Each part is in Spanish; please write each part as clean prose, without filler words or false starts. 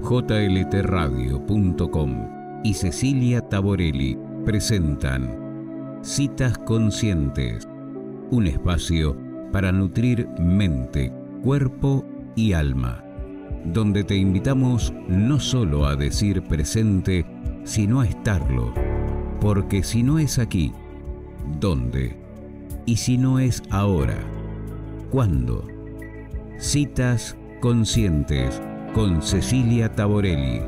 jltradio.com y Cecilia Taborelli presentan Citas Conscientes, un espacio para nutrir mente, cuerpo y alma, donde te invitamos no solo a decir presente, sino a estarlo, porque si no es aquí, ¿dónde? Y si no es ahora, ¿cuándo? Citas Conscientes con Cecilia Taborelli,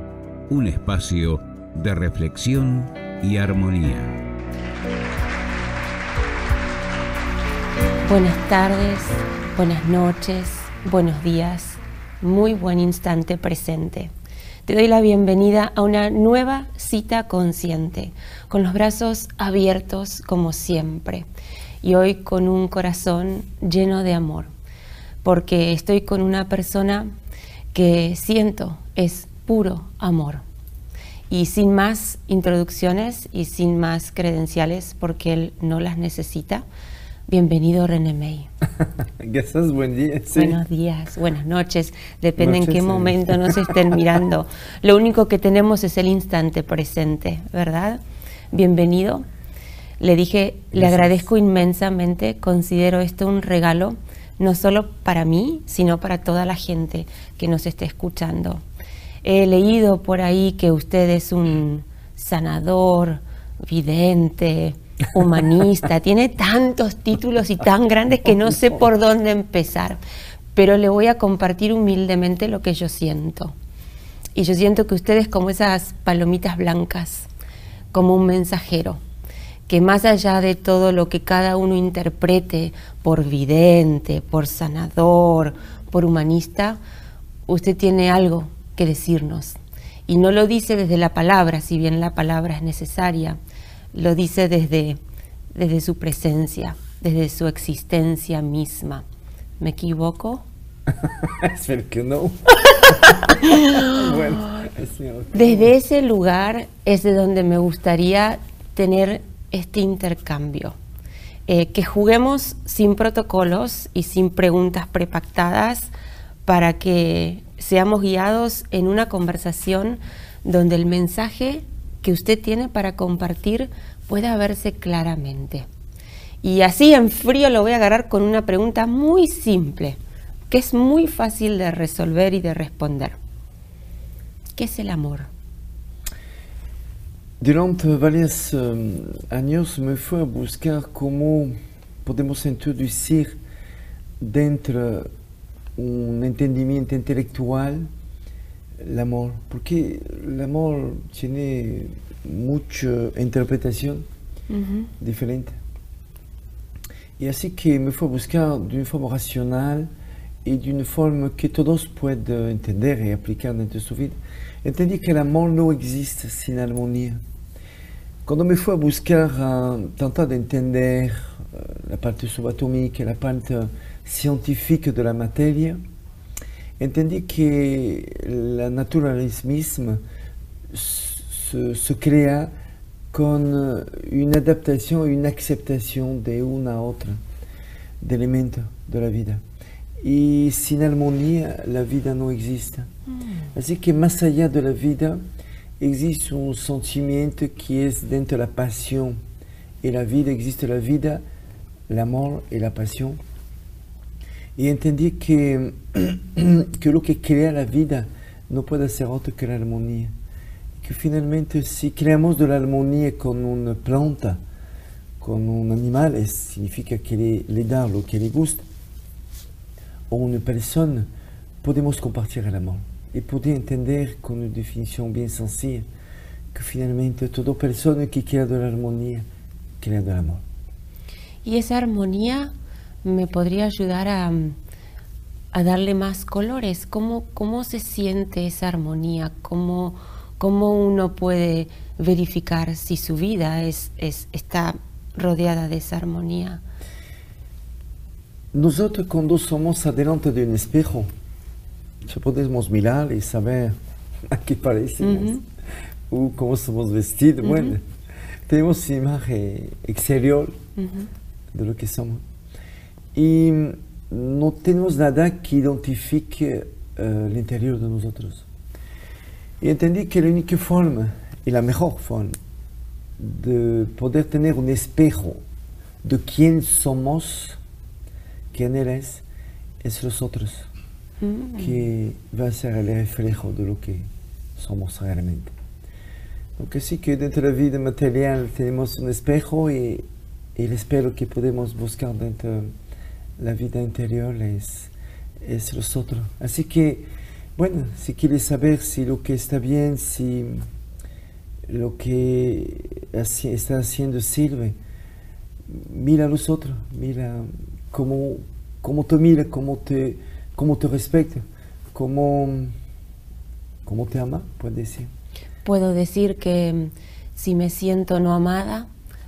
un espacio de reflexión y armonía. Buenas tardes, buenas noches, buenos días, muy buen instante presente. Te doy la bienvenida a una nueva cita consciente, con los brazos abiertos como siempre, y hoy con un corazón lleno de amor, porque estoy con una persona que siento es puro amor. Y sin más introducciones y sin más credenciales, porque él no las necesita, bienvenido René May. Gracias, buen día. Sí. Buenos días, buenas noches, depende en qué momento nos estén mirando. Lo único que tenemos es el instante presente, ¿verdad? Bienvenido. Le dije, le agradezco inmensamente, considero esto un regalo, no solo para mí, sino para toda la gente que nos esté escuchando. He leído por ahí que usted es un sanador, vidente, humanista, tiene tantos títulos y tan grandes que no sé por dónde empezar, pero le voy a compartir humildemente lo que yo siento. Y yo siento que usted es como esas palomitas blancas, como un mensajero, que más allá de todo lo que cada uno interprete por vidente, por sanador, por humanista, usted tiene algo que decirnos. Y no lo dice desde la palabra, si bien la palabra es necesaria, lo dice desde su presencia, desde su existencia misma. ¿Me equivoco? Espero que no. Bueno, desde ese lugar es de donde me gustaría tener este intercambio. Que juguemos sin protocolos y sin preguntas prepactadas para que seamos guiados en una conversación donde el mensaje que usted tiene para compartir pueda verse claramente. Y así en frío lo voy a agarrar con una pregunta muy simple, que es muy fácil de resolver y de responder. ¿Qué es el amor? Durante varios años me fui a buscar cómo podemos introducir dentro un entendimiento intelectual el amor, porque el amor tiene mucha interpretación diferente. Y así que me fui a buscar de una forma racional y de una forma que todos puedan entender y aplicar dentro de su vida. Entendí que el amor no existe sin armonía. Cuando me fui a buscar, tratar de entender la parte subatómica, la parte científica de la materia, entendí que la naturaleza misma se crea con una adaptación y una aceptación de una a otra, de elementos de la vida. Y sin armonía la vida no existe. Así que más allá de la vida existe un sentimiento que es dentro de la pasión. Y la vida, existe la vida, el amor y la pasión. Y entendí que lo que crea la vida no puede ser otro que la armonía. Que finalmente si creamos de la armonía con una planta, con un animal, significa que le da lo que le gusta. O una persona, podemos compartir el amor. Y poder entender con una definición bien sencilla que finalmente toda persona que crea de la armonía, crea del amor. Y esa armonía me podría ayudar a darle más colores. ¿Cómo se siente esa armonía? ¿Cómo uno puede verificar si su vida está rodeada de esa armonía? Nosotros cuando somos adelante de un espejo, ya podemos mirar y saber a qué parecemos o cómo somos vestidos. Bueno, tenemos imagen exterior de lo que somos. Y no tenemos nada que identifique el interior de nosotros. Y entendí que la única forma, y la mejor forma, de poder tener un espejo de quién somos, quién eres, es los otros, que va a ser el reflejo de lo que somos realmente. Porque sí que dentro de la vida material tenemos un espejo y el espejo que podemos buscar dentro de la vida interior es los otros. Así que, bueno, si quieres saber si lo que está bien, si lo que está haciendo sirve, mira a los otros, mira cómo te mira, cómo te respeta, cómo te ama, puedes decir. Puedo decir que si me siento no amada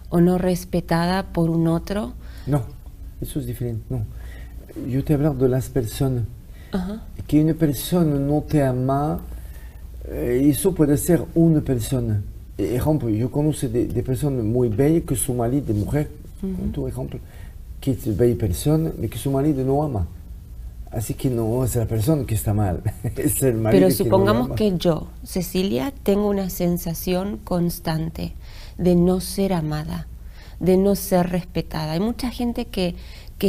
o no respetada por un otro. No, eso es diferente, no. Yo te hablo de las personas. Que una persona no te ama, eso puede ser una persona. Ejemplo, yo conozco de personas muy bellas que su marido de mujer, por ejemplo, que es bella persona, y que su marido no ama. Así que no es la persona que está mal, es el marido. Pero supongamos que yo, Cecilia, tengo una sensación constante de no ser amada, de no ser respetada. Hay mucha gente que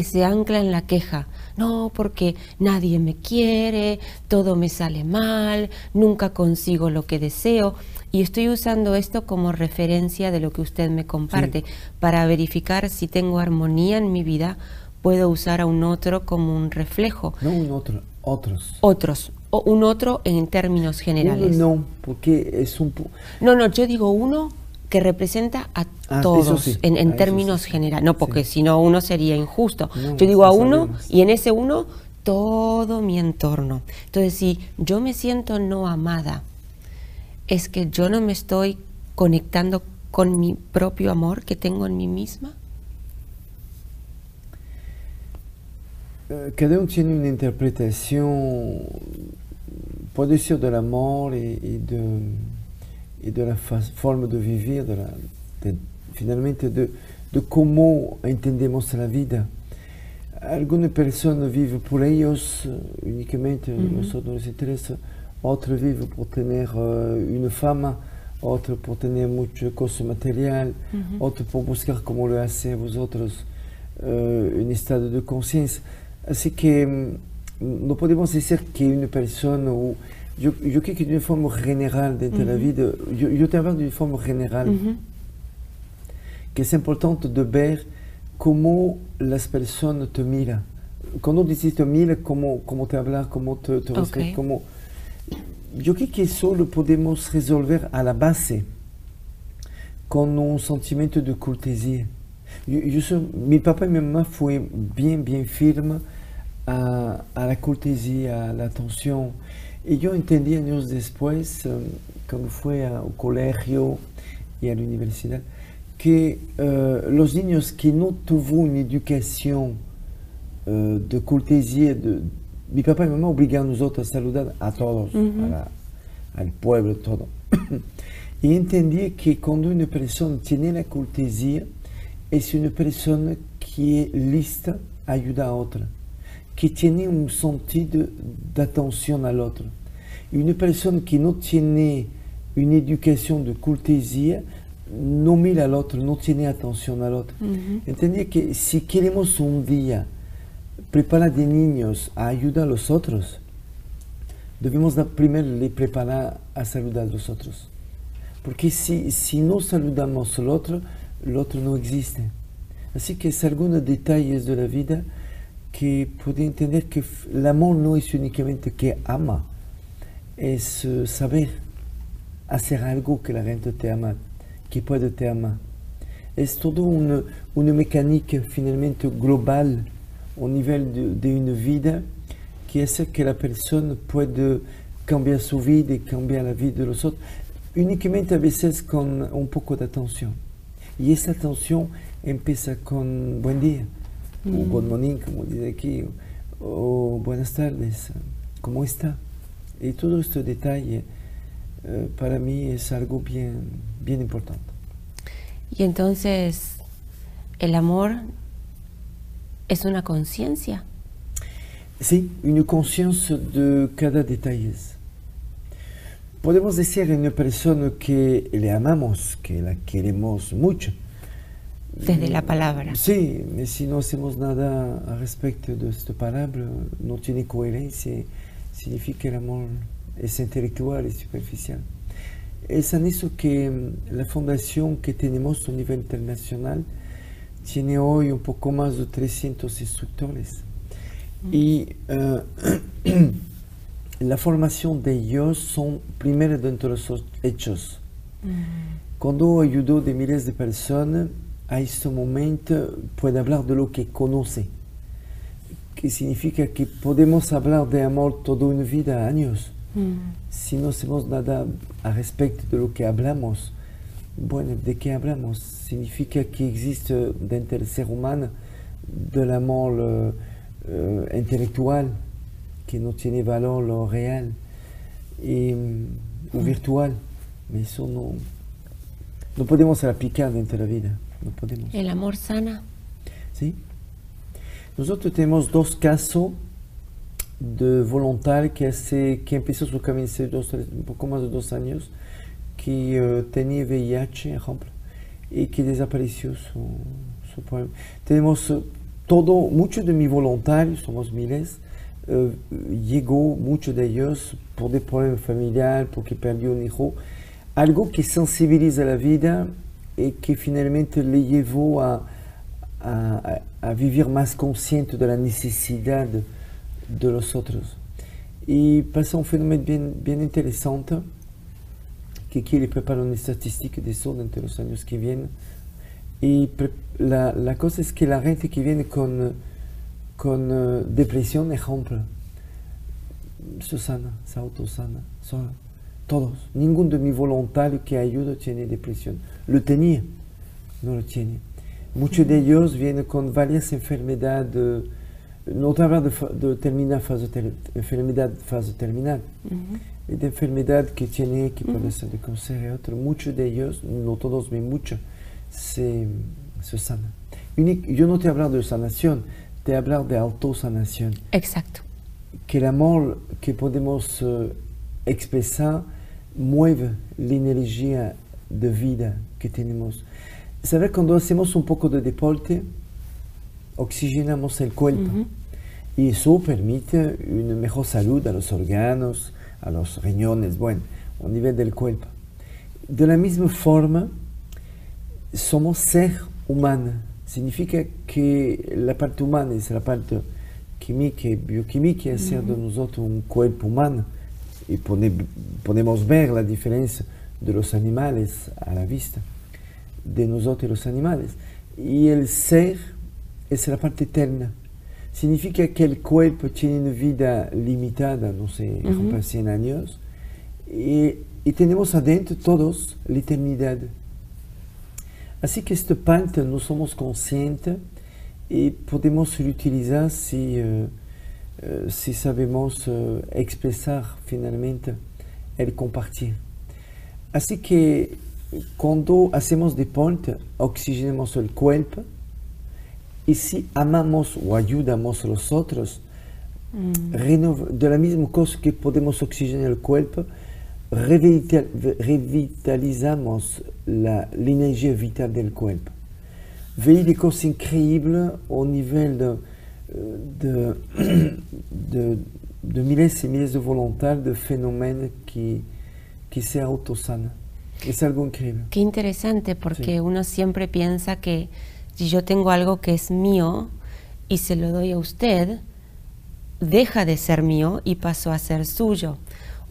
se ancla en la queja. No, porque nadie me quiere, todo me sale mal, nunca consigo lo que deseo. Y estoy usando esto como referencia de lo que usted me comparte. Sí. Para verificar si tengo armonía en mi vida, puedo usar a un otro como un reflejo. No un otro, otros. Otros, o un otro en términos generales. Uno no, porque es un... No, yo digo uno que representa a todos sí, en términos generales. No, porque si no uno sería injusto. No, yo digo a uno y en ese uno todo mi entorno. Entonces, si yo me siento no amada, es que yo no me estoy conectando con mi propio amor que tengo en mí misma. Cada uno tiene una interpretación, puede ser del amor y de la forma de vivir, finalmente de cómo entendemos la vida. Algunas personas viven por ellos únicamente, nosotros nos interesa, otros viven por tener una fama, otros por tener mucha cosa material, otros por buscar, como lo hace vosotros, un estado de conciencia. Así que no podemos decir que una persona, yo creo que de una forma general dentro de la vida, yo te hablo de una forma general, que es importante de ver cómo las personas te miran. Cuando dices te mira, cómo te hablan, cómo te respetan, cómo... Yo creo que eso lo podemos resolver a la base con un sentimiento de cortesía. Mi papá y mi mamá fue bien firme a la cortesía, a la atención. Y yo entendí años después, cuando fui al colegio y a la universidad, que los niños que no tuvieron una educación de cortesía, mi papá y mi mamá obligaban a nosotros a saludar a todos, al pueblo, todo. Y entendí que cuando una persona tiene la cortesía, es una persona que es lista a ayudar a otra, que tiene un sentido de atención al otro. Y una persona que no tiene una educación de cortesía, no mira al otro, no tiene atención al otro. Entendí que si queremos un día preparar de niños a ayudar a los otros, debemos primero le preparar a saludar a los otros. Porque si no saludamos al otro, el otro no existe. Así que es algunos detalles de la vida que pueden entender que el amor no es únicamente que ama, es saber hacer algo que la gente te ama, que puede te amar. Es todo una mecánica finalmente global a nivel de una vida que hace que la persona pueda cambiar su vida y cambiar la vida de los otros, únicamente a veces con un poco de atención. Y esa atención empieza con buen día, o good morning, como dice aquí, o buenas tardes, ¿cómo está? Y todo este detalle para mí es algo bien importante. Y entonces, ¿el amor es una conciencia? Sí, una conciencia de cada detalle. podemos decir en una persona que le amamos, que la queremos mucho. Desde la palabra. Sí, si no hacemos nada al respecto de esta palabra, no tiene coherencia, significa que el amor es intelectual y superficial. Es en eso que la fundación que tenemos a nivel internacional tiene hoy un poco más de 300 instructores. Y la formación de ellos son primero dentro de los hechos. Cuando ayudó de miles de personas, a este momento puede hablar de lo que conoce, que significa que podemos hablar de amor toda una vida, años. Si no hacemos nada al respecto de lo que hablamos, bueno, ¿de qué hablamos? Significa que existe dentro del ser humano del amor intelectual, que no tiene valor lo real o virtual. Eso no podemos aplicar dentro de la vida. No podemos. ¿El amor sana? Sí. Nosotros tenemos 2 casos de voluntario que empezó su camino hace un poco más de 2 años, que tenía VIH, ejemplo, y que desapareció su problema. Tenemos muchos de mis voluntarios, somos miles, llegó muchos de ellos por problemas familiares, porque perdió un hijo, algo que sensibiliza la vida y que finalmente le llevó a vivir más consciente de la necesidad de los otros. Y pasa un fenómeno bien interesante, que quiere preparar una estadística de eso entre los años que vienen. Y la cosa es que la gente que viene con depresión, ejemplo, se sana, se autosana, sola. Todos. Ninguno de mis voluntarios que ayuda tiene depresión. Lo tenía, no lo tiene. Muchos de ellos vienen con varias enfermedades, no te hablo de terminar enfermedad fase terminal, de enfermedad que tiene, que puede ser de cáncer y otro. Muchos de ellos, no todos, pero muchos, se sanan. Yo no te hablo de sanación, te hablo de autosanación. Exacto. Que el amor que podemos expresar mueve la energía de vida que tenemos. ¿Sabes? Cuando hacemos un poco de deporte, oxigenamos el cuerpo y eso permite una mejor salud a los órganos, a los riñones, bueno, a nivel del cuerpo. De la misma forma, somos ser humano. Significa que la parte humana es la parte química y bioquímica, es hacer de nosotros un cuerpo humano. Y podemos ver la diferencia de los animales a la vista, de nosotros y los animales. Y el ser es la parte eterna. Significa que el cuerpo tiene una vida limitada, no sé, 100 años, y tenemos adentro todos la eternidad. Así que esta parte no somos conscientes y podemos utilizar si sabemos expresar finalmente el compartir. Así que cuando hacemos deporte, oxigenamos el cuerpo y si amamos o ayudamos a los otros, de la misma cosa que podemos oxigenar el cuerpo, revitalizamos la energía vital del cuerpo. Veis des cosas increíbles au nivel de miles y miles de voluntarios, de fenómenos que se autosanan. Es algo increíble. Qué interesante, porque Sí. uno siempre piensa que si yo tengo algo que es mío y se lo doy a usted, deja de ser mío y pasó a ser suyo.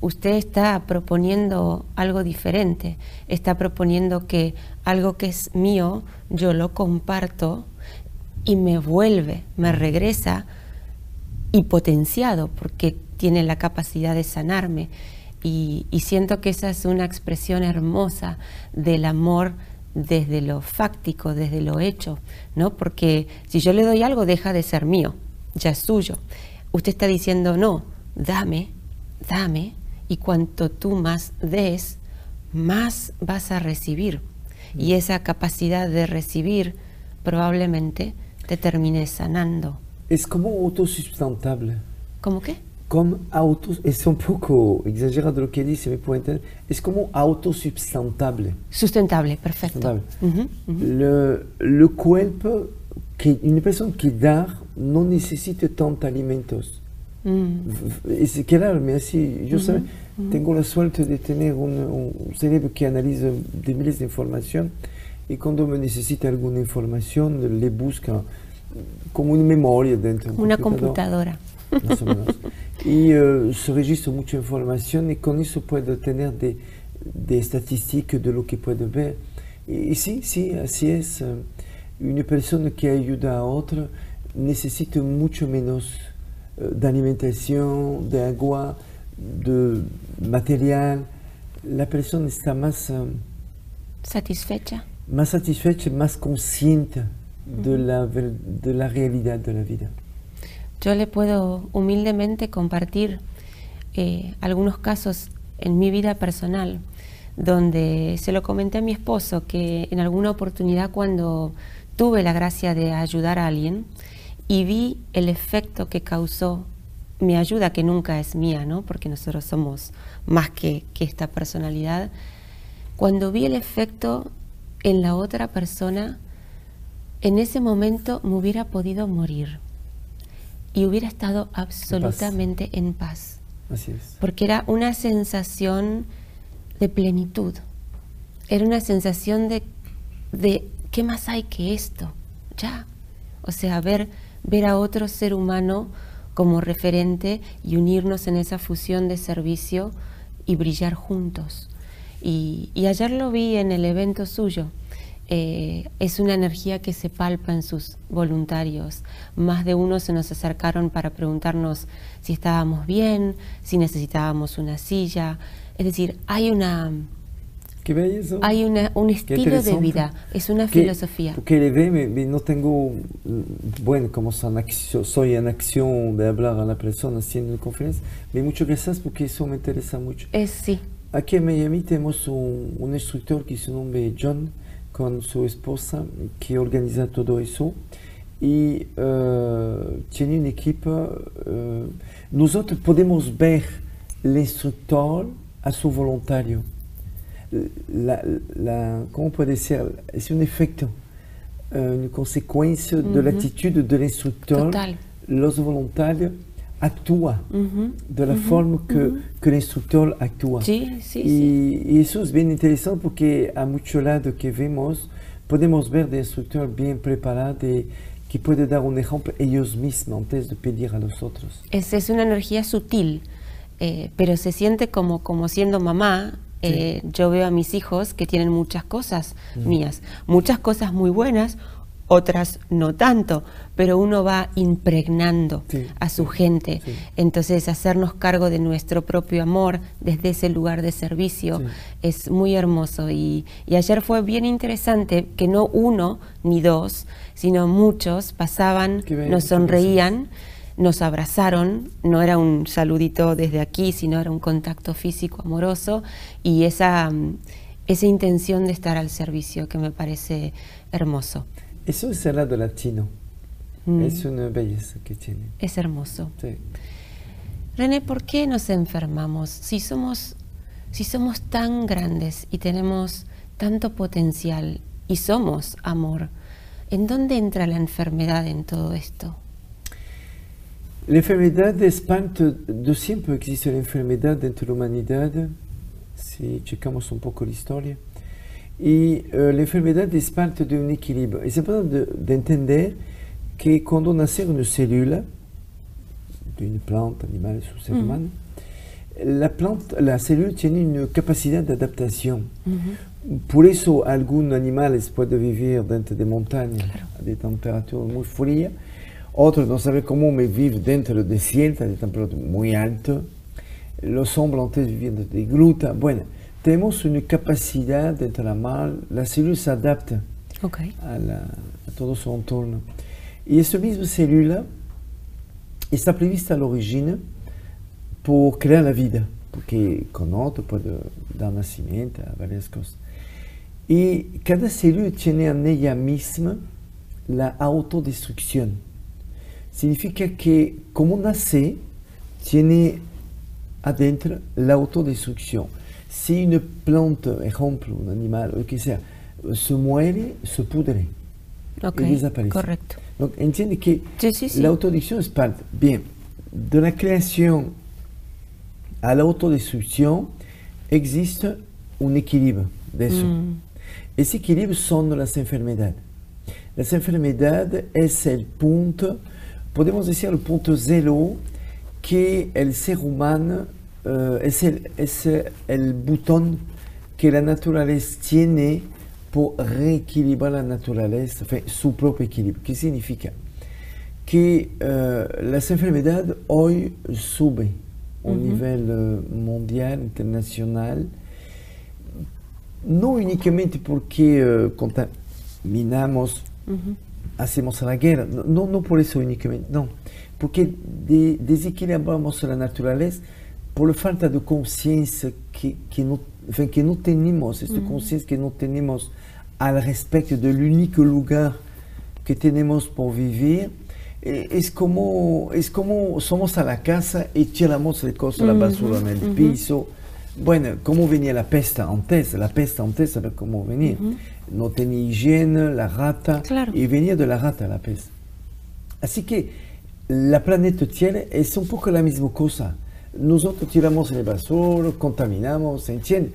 Usted está proponiendo algo diferente, está proponiendo que algo que es mío, yo lo comparto y me vuelve, me regresa y potenciado porque tiene la capacidad de sanarme. Y siento que esa es una expresión hermosa del amor desde lo fáctico, desde lo hecho, ¿no? Porque si yo le doy algo, deja de ser mío, ya es suyo. Usted está diciendo, no, dame, y cuanto tú más des, más vas a recibir. Y esa capacidad de recibir probablemente te termine sanando. Es como autosustentable. ¿Cómo qué? como autos, es un poco exagerado lo que dice, me puedo entender, es como autosustentable. Sustentable, perfecto. Sustentable. Le cuerpo, una persona que da no necesita tantos alimentos. Es claro, pero así, yo tengo la suerte de tener un cerebro que analiza de miles de información y cuando me necesita alguna información le busca como una memoria dentro. Una computadora. Más o menos. Y se registra mucha información y con eso puedo tener de estadísticas de lo que puedo ver. Y sí, así es. Una persona que ayuda a otra necesita mucho menos de alimentación, de agua, de material. La persona está más satisfecha, más consciente de la realidad de la vida. Yo le puedo humildemente compartir algunos casos en mi vida personal, donde se lo comenté a mi esposo, que en alguna oportunidad cuando tuve la gracia de ayudar a alguien y vi el efecto que causó mi ayuda, que nunca es mía, ¿no? Porque nosotros somos más que esta personalidad. Cuando vi el efecto en la otra persona, en ese momento me hubiera podido morir y hubiera estado absolutamente en paz. Así es. Porque era una sensación de plenitud, era una sensación de ¿qué más hay que esto? Ya, o sea, ver a otro ser humano como referente y unirnos en esa fusión de servicio y brillar juntos. Y ayer lo vi en el evento suyo. Es una energía que se palpa en sus voluntarios. Más de uno se nos acercaron para preguntarnos si estábamos bien, si necesitábamos una silla. Es decir, hay Qué bello. Hay un estilo de vida, es una filosofía. Porque le ve, no tengo, bueno, como soy en acción de hablar a la persona haciendo una conferencia, muchas gracias porque eso me interesa mucho. Sí. Aquí en Miami tenemos un instructor que se llama John, con su esposa, que organiza todo eso. Y tiene un equipo. Nosotros podemos ver el instructor a su voluntario. ¿Cómo puede ser? Es un efecto, una consecuencia de la actitud del instructor. Total. Los voluntarios actúan de la forma que el instructor actúa. Sí. Y eso es bien interesante porque a muchos lados que vemos podemos ver de instructor bien preparado que puede dar un ejemplo ellos mismos antes de pedir a los otros. Es una energía sutil, pero se siente como siendo mamá. Yo veo a mis hijos que tienen muchas cosas mías, muchas cosas muy buenas, otras no tanto, pero uno va impregnando a su gente. Entonces hacernos cargo de nuestro propio amor desde ese lugar de servicio es muy hermoso. Y ayer fue bien interesante que no uno ni dos, sino muchos pasaban, nos sonreían, nos abrazaron, no era un saludito desde aquí, sino era un contacto físico amoroso y esa intención de estar al servicio que me parece hermoso. Eso es el lado latino, es una belleza que tiene. Es hermoso. Sí. René, ¿por qué nos enfermamos? Si somos tan grandes y tenemos tanto potencial y somos amor, ¿en dónde entra la enfermedad en todo esto? La enfermedad es parte de siempre existe la enfermedad dentro de la humanidad, si checamos un poco la historia. Y la enfermedad es parte de un equilibrio. Es importante de entender que cuando nace una célula de una planta, animal o ser humano, la célula tiene una capacidad de adaptación. Por eso algunos animales pueden vivir dentro de montañas de temperatura muy fría, otros no saben cómo vivir dentro del desierto de temperatura muy alta. Los hombres antes vivían de gruta. Bueno, tenemos una capacidad dentro de la mar, la célula se adapta a todo su entorno. Y esa misma célula está prevista al origen por crear la vida, porque con otro puede dar nacimiento a varias cosas. Y cada célula tiene en ella misma la autodestrucción. Significa que como nace, tiene adentro la autodestrucción. Si una planta, ejemplo, un animal, o lo que sea, se muere, se pudre y desaparece. Correcto. Donc, entiende que sí. la autodestrucción es parte. Bien, de la creación a la autodestrucción existe un equilibrio de eso. Ese equilibrio son las enfermedades. Las enfermedades es el punto, podemos decir el punto cero que el ser humano es el botón que la naturaleza tiene por reequilibrar la naturaleza, su propio equilibrio. ¿Qué significa? Que las enfermedades hoy suben a nivel mundial, internacional, no únicamente porque contaminamos, hacemos la guerra, no por eso únicamente, no, porque desequilibramos la naturaleza por la falta de conciencia que no tenemos, esta conciencia que no tenemos al respecto del único lugar que tenemos por vivir. Es como somos a la casa y tiramos las cosas, la basura en el piso. Bueno, ¿cómo venía la peste antes? La peste antes, ¿sabes cómo venía? No tenía higiene, la rata, y venía de la rata la peste. Así que la planeta Tierra es un poco la misma cosa. Nosotros tiramos la basura, contaminamos, ¿se entiende?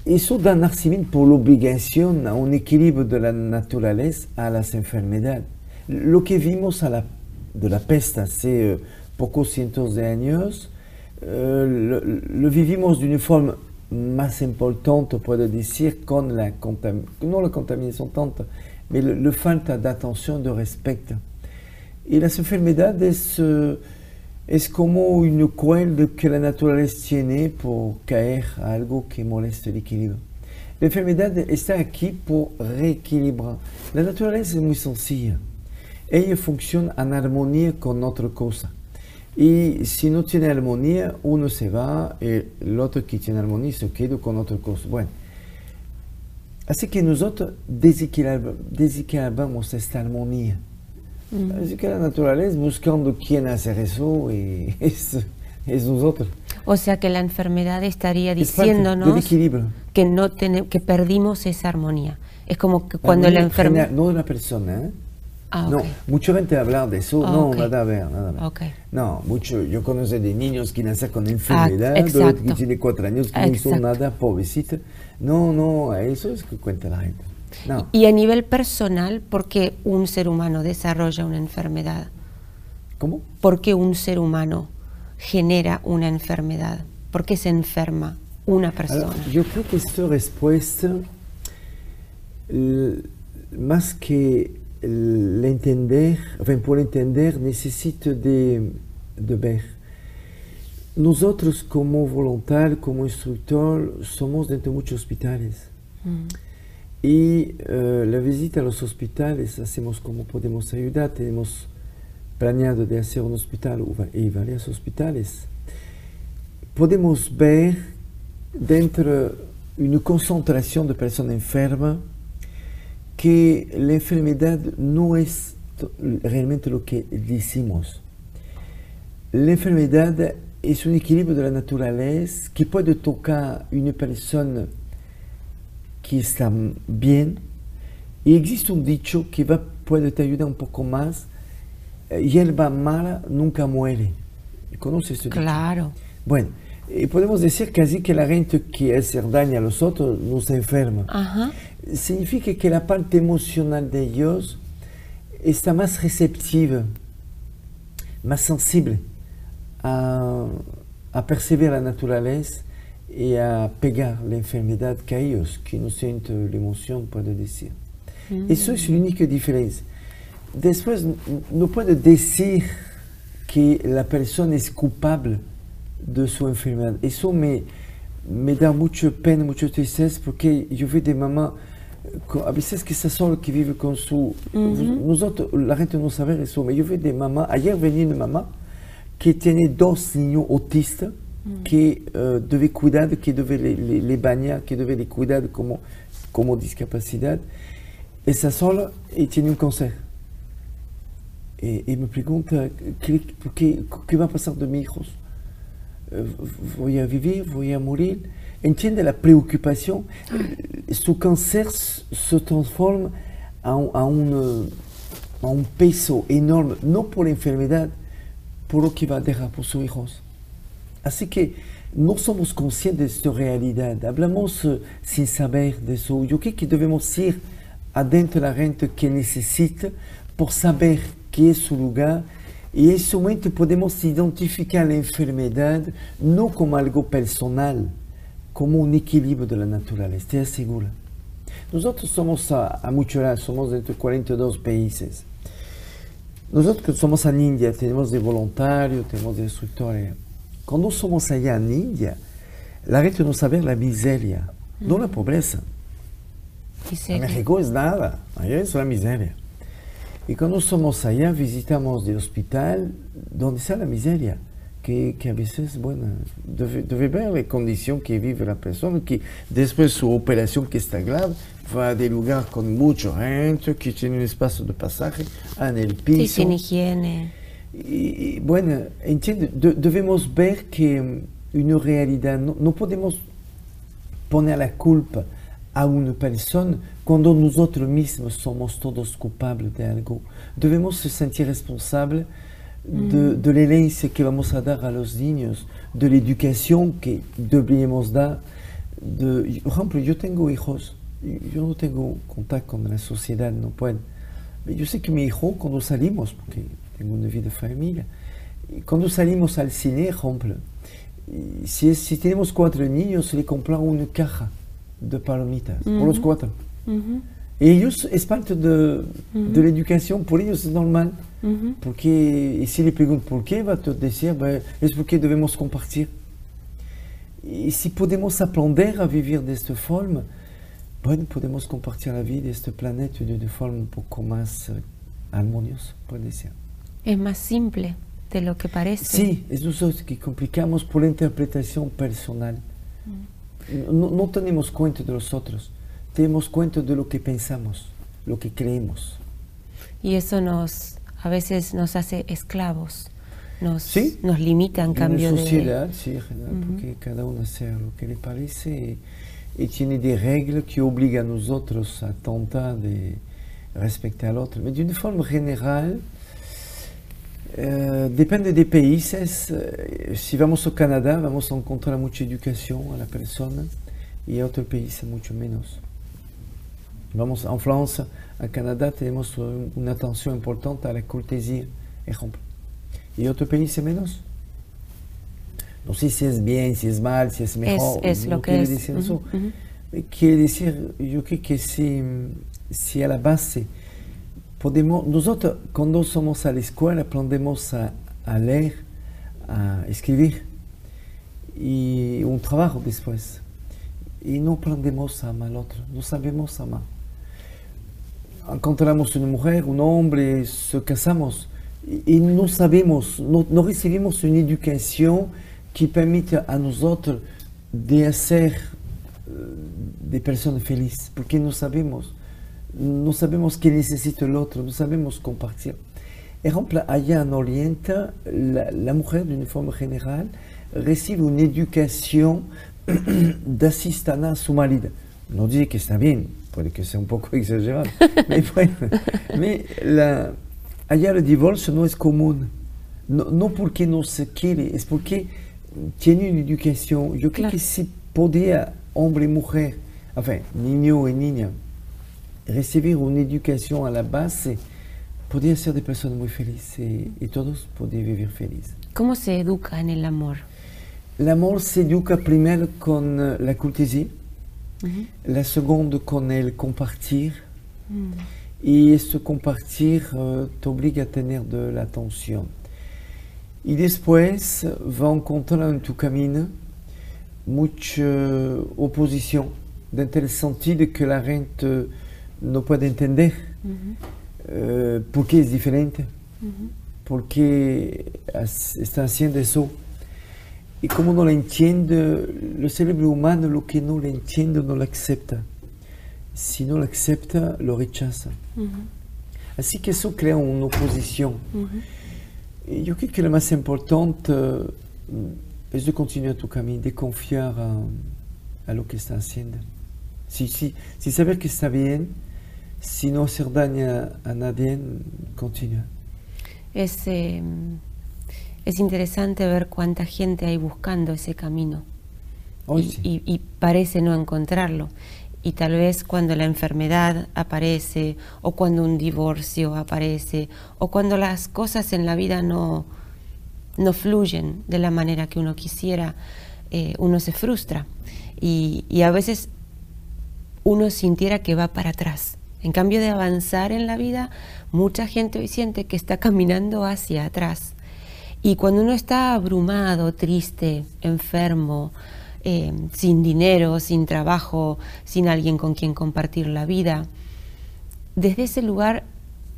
Eso da nacimiento por la obligación a un equilibrio de la naturaleza a las enfermedades. Lo que vimos de la peste hace pocos cientos de años, lo vivimos de una forma más importante, puedo decir, con no la contaminación tanto, pero la falta de atención, de respeto. Y las enfermedades es como una cuerda que la naturaleza tiene por caer a algo que molesta el equilibrio. La enfermedad está aquí por reequilibrar. La naturaleza es muy sencilla. Ella funciona en armonía con otra cosa. Y si no tiene armonía, uno se va, el otro que tiene armonía se queda con otra cosa. Bueno, así que nosotros desequilibramos esta armonía. Así que la naturaleza buscando quién hacer eso y es nosotros. O sea que la enfermedad estaría diciéndonos que perdimos esa armonía. Es como que cuando la enfermedad... No de la persona, ¿eh? No, Okay. mucha gente habla de eso, no, Okay. nada a ver. Okay. No, yo conozco de niños que nacen con enfermedad, que tienen 4 años, que no hizo nada, pobrecita. No, eso es que cuenta la gente. No. Y a nivel personal, ¿por qué un ser humano desarrolla una enfermedad? ¿Cómo? ¿Por qué un ser humano genera una enfermedad? ¿Por qué se enferma una persona? Yo creo que esta respuesta, más que por entender, necesito de ver. Nosotros como voluntario, como instructor, somos dentro de muchos hospitales. Y la visita a los hospitales hacemos como podemos ayudar. Tenemos planeado de hacer un hospital y varios hospitales. Podemos ver dentro una concentración de personas enfermas que la enfermedad no es realmente lo que decimos. La enfermedad es un equilibrio de la naturaleza que puede tocar a una persona que está bien, y existe un dicho que puede te ayudar un poco más: hierba mala nunca muere. ¿Conoces este dicho? Claro. Bueno, podemos decir casi que la gente que hace daño a los otros no se enferma. Ajá. Significa que la parte emocional de ellos está más receptiva, más sensible a percibir la naturaleza y a pegar la enfermedad que ellos, que no sienten la emoción, puedo decir. Eso es la única diferencia. Después, no puedo decir que la persona es culpable de su enfermedad. Eso me da mucha pena, mucha tristeza, porque yo veo de mamá, a veces que está solo, que vive con su... Nosotros, la gente no sabe eso, pero yo veo de mamá, ayer venía una mamá que tiene 2 niños autistas, que debe cuidar, que debe le bañar, que debe le cuidar como discapacidad. Está sola y tiene un cáncer. y me pregunta, ¿qué va a pasar de mis hijos? ¿Voy a vivir? ¿Voy a morir? Entiende la preocupación. Su cáncer se transforma a un peso enorme, no por la enfermedad, por lo que va a dejar por sus hijos. Así que no somos conscientes de esta realidad, hablamos sin saber de eso. Yo creo que debemos ir adentro de la gente que necesita por saber qué es su lugar, y en ese momento podemos identificar la enfermedad no como algo personal, como un equilibrio de la naturaleza, te aseguro. Nosotros somos a mucho lado, somos entre 42 países. Nosotros que somos en India, tenemos de voluntario, tenemos de instructores. Cuando somos allá en India, la gente no sabe la miseria, no la pobreza. En México es nada, allá es la miseria. Y cuando somos allá, visitamos el hospital donde está la miseria, que a veces, bueno, debe ver la condición que vive la persona, que después su operación que está grave, va de lugar con mucha gente, que tiene un espacio de pasaje en el piso. Sí, sin higiene. Y bueno, entiende, debemos ver que una realidad, no podemos poner la culpa a una persona cuando nosotros mismos somos todos culpables de algo. Debemos se sentir responsables de la herencia que vamos a dar a los niños, de la educación que deberíamos dar. Por ejemplo, yo tengo hijos, yo no tengo contacto con la sociedad, no puedo. Yo sé que mi hijo, cuando salimos, porque tengo una vida de familia, cuando salimos al cine, por ejemplo, si tenemos 4 niños, le compramos una caja de palomitas, por los 4. Y ellos, es parte de la educación, por ellos es normal. Porque, y si le pregunto por qué, va a decir, es porque debemos compartir. Y si podemos aprender a vivir de esta forma, bueno, podemos compartir la vida de este planeta de una forma un poco más armoniosa, puede ser. Es más simple de lo que parece. Sí, es nosotros que complicamos por la interpretación personal. No tenemos cuenta de los otros, tenemos cuenta de lo que pensamos, lo que creemos. Y eso a veces nos hace esclavos, nos limita en cambio de... sociedad, sí, porque cada uno hace lo que le parece y tiene des reglas que obligan a nosotros a tratar de respetar al otro. Pero de una forma general, depende de países. Si vamos a Canadá, vamos a encontrar mucha educación a la persona y a otros países mucho menos. Vamos a Francia, a Canadá, tenemos una atención importante a la cortesía, ejemplo. Y otros países menos. No sé si es bien, si es mal, si es mejor. Es lo que es. Decir eso. Quiere decir, yo creo que si a la base podemos, nosotros cuando somos a la escuela aprendemos a leer, a escribir y un trabajo después. Y no aprendemos a amar al otro, no sabemos amar. Encontramos una mujer, un hombre, se casamos y no sabemos, no recibimos una educación que permite a nosotros de hacer de personas felices, porque no sabemos qué necesita el otro, no sabemos compartir. Por ejemplo, allá en Oriente, la mujer de una forma general recibe una educación de asistir a su marido. No digo que está bien, puede que sea un poco exagerado, pero allá el divorcio no es común, no porque no se quiere, es porque tiene una educación. Yo creo que si podía hombre y mujer, enfin, niño y niña, recibir una educación a la base, podía ser de personas muy felices y todos podían vivir felices. ¿Cómo se educa en el amor? El amor se educa primero con la cortesía, la segunda con el compartir, y este compartir te obliga a tener de la atención. Y después va a encontrar en tu camino mucha oposición, dentro del sentido que la gente no puede entender por qué es diferente, por qué está haciendo eso. Y como no lo entiende, el cerebro humano lo que no lo entiende no lo acepta. Si no lo acepta, lo rechaza. Así que eso crea una oposición. Y yo creo que lo más importante es de continuar tu camino, de confiar a lo que estás haciendo. Si saber que está bien, si no hacer daño a nadie, continúa. Es interesante ver cuánta gente hay buscando ese camino y parece no encontrarlo. Y tal vez cuando la enfermedad aparece, o cuando un divorcio aparece, o cuando las cosas en la vida no fluyen de la manera que uno quisiera, uno se frustra. Y a veces uno sintiera que va para atrás. En cambio de avanzar en la vida, mucha gente hoy siente que está caminando hacia atrás. Y cuando uno está abrumado, triste, enfermo, sin dinero, sin trabajo, sin alguien con quien compartir la vida, desde ese lugar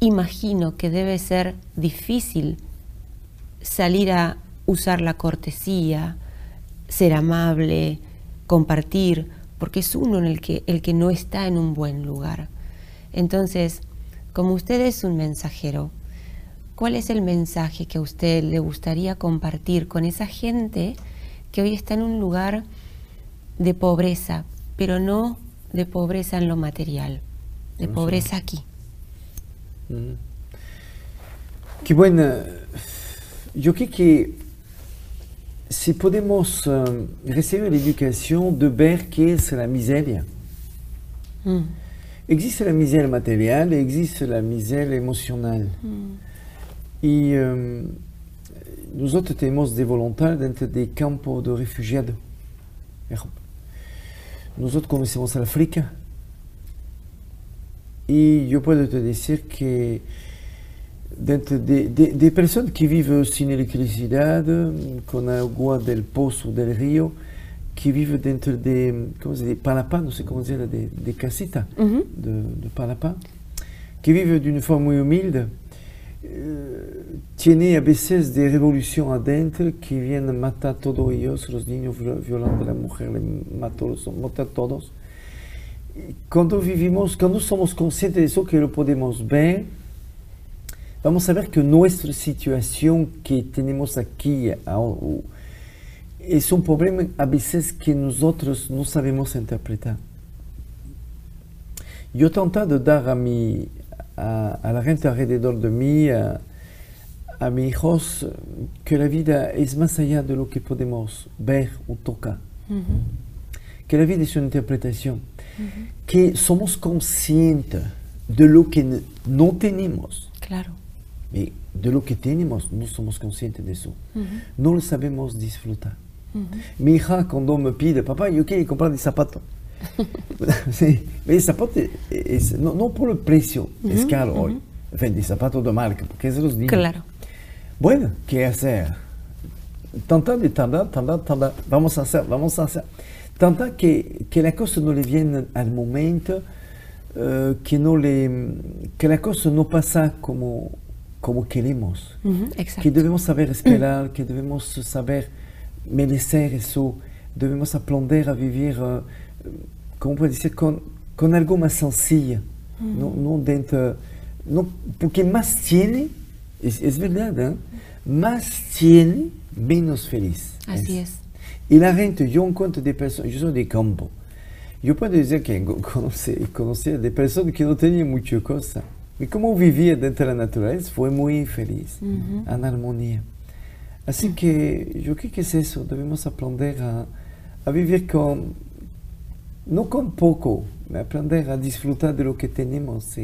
imagino que debe ser difícil salir a usar la cortesía, ser amable, compartir, porque es uno el que no está en un buen lugar. Entonces, como usted es un mensajero, ¿cuál es el mensaje que a usted le gustaría compartir con esa gente que hoy está en un lugar de pobreza, pero no de pobreza en lo material, de pobreza aquí? Qué buena. Yo creo que si podemos recibir la educación de ver qué es la miseria. Existe la miseria material, existe la miseria emocional. Y nosotros tenemos de voluntad dentro del campo de refugiados. Nosotros conocemos a África. Y yo puedo te decir que dentro de personas que viven sin electricidad, con agua del pozo, del río, que viven dentro de, ¿cómo se dice? Palapa, no sé cómo se llama, de casita, de palapa, que viven de una forma muy humilde, tiene a veces de revolución adentro que vienen a matar a todos ellos, los niños violando a la mujer, matar a todos. Cuando somos conscientes de eso, que lo podemos ver, vamos a ver que nuestra situación que tenemos aquí es un problema a veces que nosotros no sabemos interpretar. Yo he tratado de dar a la gente alrededor de mí, a mis hijos, que la vida es más allá de lo que podemos ver o tocar. Que la vida es una interpretación. Que somos conscientes de lo que no tenemos. Claro. Y de lo que tenemos no somos conscientes de eso. No lo sabemos disfrutar. Mi hija cuando me pide, papá, yo quiero comprar zapatos. Sí, el zapato no por el precio, es caro hoy. En fin, de zapatos de marca, porque es de los niños. Claro. Bueno, ¿qué hacer? Tardar, vamos a hacer. Tanta que la cosa no le viene al momento, que la cosa no pasa como queremos. Que debemos saber esperar, que debemos saber merecer eso, debemos aprender a vivir, como puede decir, con algo más sencillo. No dentro, no, porque más tiene, es verdad, más tiene, menos feliz. Así es. Y la gente, yo encuentro de personas, yo soy de campo, yo puedo decir que conocí de personas que no tenían mucha cosa. Y como vivía dentro de la naturaleza, fue muy feliz, en armonía. Así que yo creo que es eso, debemos aprender a vivir no con poco, aprender a disfrutar de lo que tenemos,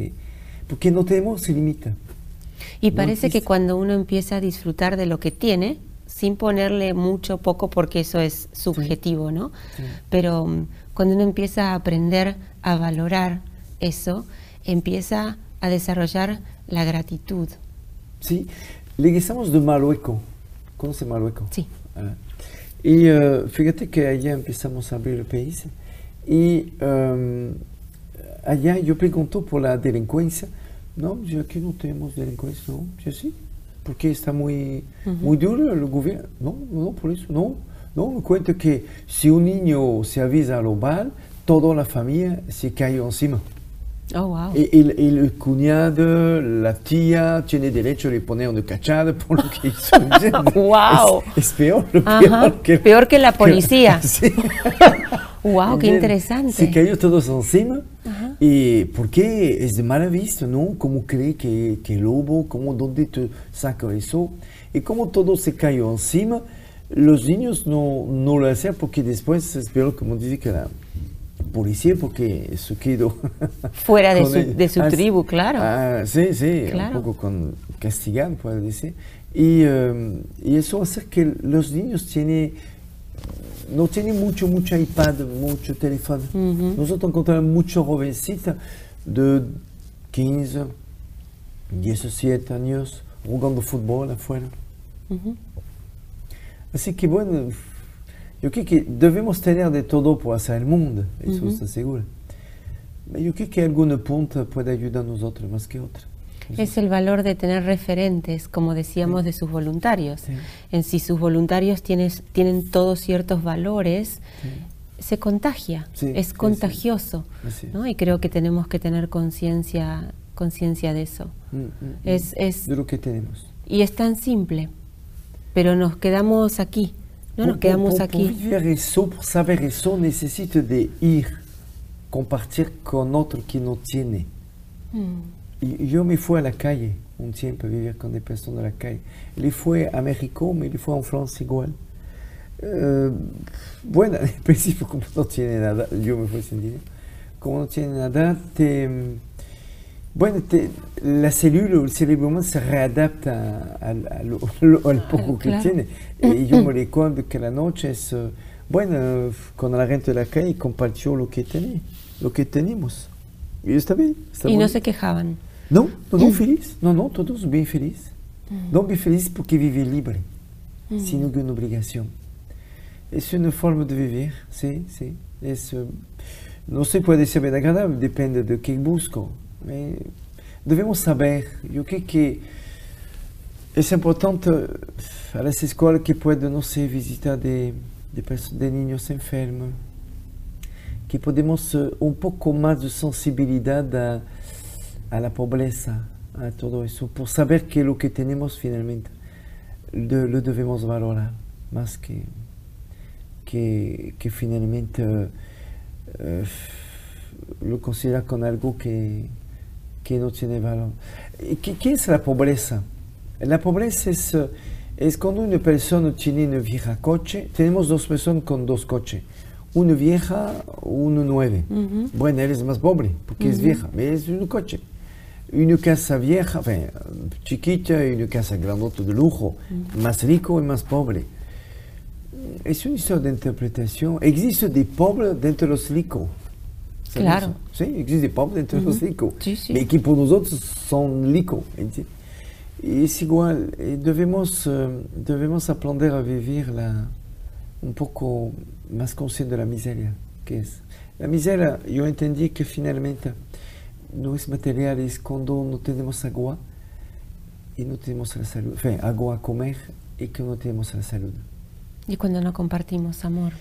porque no tenemos se limita. Y parece que cuando uno empieza a disfrutar de lo que tiene, sin ponerle mucho o poco, porque eso es subjetivo, ¿no? Sí. Pero cuando uno empieza a aprender a valorar eso, empieza a desarrollar la gratitud. Sí, regresamos de Marruecos. ¿Conoce Marruecos? Sí. Y fíjate que allá empezamos a abrir el país y allá yo pregunto por la delincuencia. No, yo aquí no tenemos delincuencia, no, yo sí. Porque está muy duro el gobierno. No, por eso, no. Me cuento que si un niño se avisa al bar, toda la familia se cae encima. Oh, wow. Y el cuñado, la tía, tiene derecho de poner una cachada por lo que hizo. Wow. Es peor, peor que la policía. Sí. Wow, qué interesante. Se cayó todos encima. Y porque es de mala vista, ¿no? ¿Cómo cree que el lobo? ¿Cómo, dónde te saca eso? Y como todo se cayó encima, los niños no lo hacían porque después es peor, como dice que la policía, porque se quedó fuera de su tribu, claro. Sí, claro. Un poco castigado, puede decir. Y eso hace que los niños no tienen mucho iPad, mucho teléfono. Nosotros encontramos muchos jovencitas de 15, 17 años jugando fútbol afuera. Así que bueno, yo creo que debemos tener de todo para hacer el mundo, eso está seguro. Yo creo que algún punto puede ayudar a nosotros más que otro. Es el valor de tener referentes, como decíamos, de sus voluntarios. En si sus voluntarios tienen todos ciertos valores, se contagia, es contagioso, ¿no? Y creo que tenemos que tener conciencia de eso. Es de lo que tenemos. Y es tan simple, pero nos quedamos aquí, ¿no? Nos quedamos aquí. Por vivir eso, por saber eso, necesito de ir, compartir con otro que no tiene. Y yo me fui a la calle un tiempo a vivir con personas de la calle. Él fue a México, me fue a Francia igual. Bueno, en principio como no tiene nada, yo me fui sin dinero. Como no tiene nada, la célula, el cerebro humano se readapta al poco que tiene. Y yo me recuerdo que la noche es, con la gente de la calle compartió lo que tenemos. Y está bien. Y no se quejaban. No, feliz. No, todos bien felices. No bien felices porque viven libre, sin ninguna obligación. Es una forma de vivir, sí. No se puede ser bien agradable, depende de qué busco. Debemos saber, yo creo que es importante a las escuelas que puedan, no sé, visitar de niños enfermos, que podemos un poco más de sensibilidad a la pobreza, a todo eso, por saber que lo que tenemos finalmente lo debemos valorar más que finalmente lo considerar con algo que no tiene valor. ¿Qué es la pobreza? La pobreza es cuando una persona tiene un vieja coche. Tenemos dos personas con dos coches, una vieja, uno nuevo. Bueno, él es más pobre porque es vieja, pero es un coche. Una casa vieja, chiquita, y una casa grandota de lujo, más rico y más pobre. Es una historia de interpretación. Existe de pobre dentro de los ricos. Claro. Sí, existe de pobre dentro de los ricos. Sí. Pero que por nosotros son ricos. Y es igual, debemos aprender a vivir un poco más consciente de la miseria que es. La miseria, yo entendí que finalmente no es material, es cuando no tenemos agua y no tenemos la salud. Agua a comer y que no tenemos la salud. Y cuando no compartimos amor.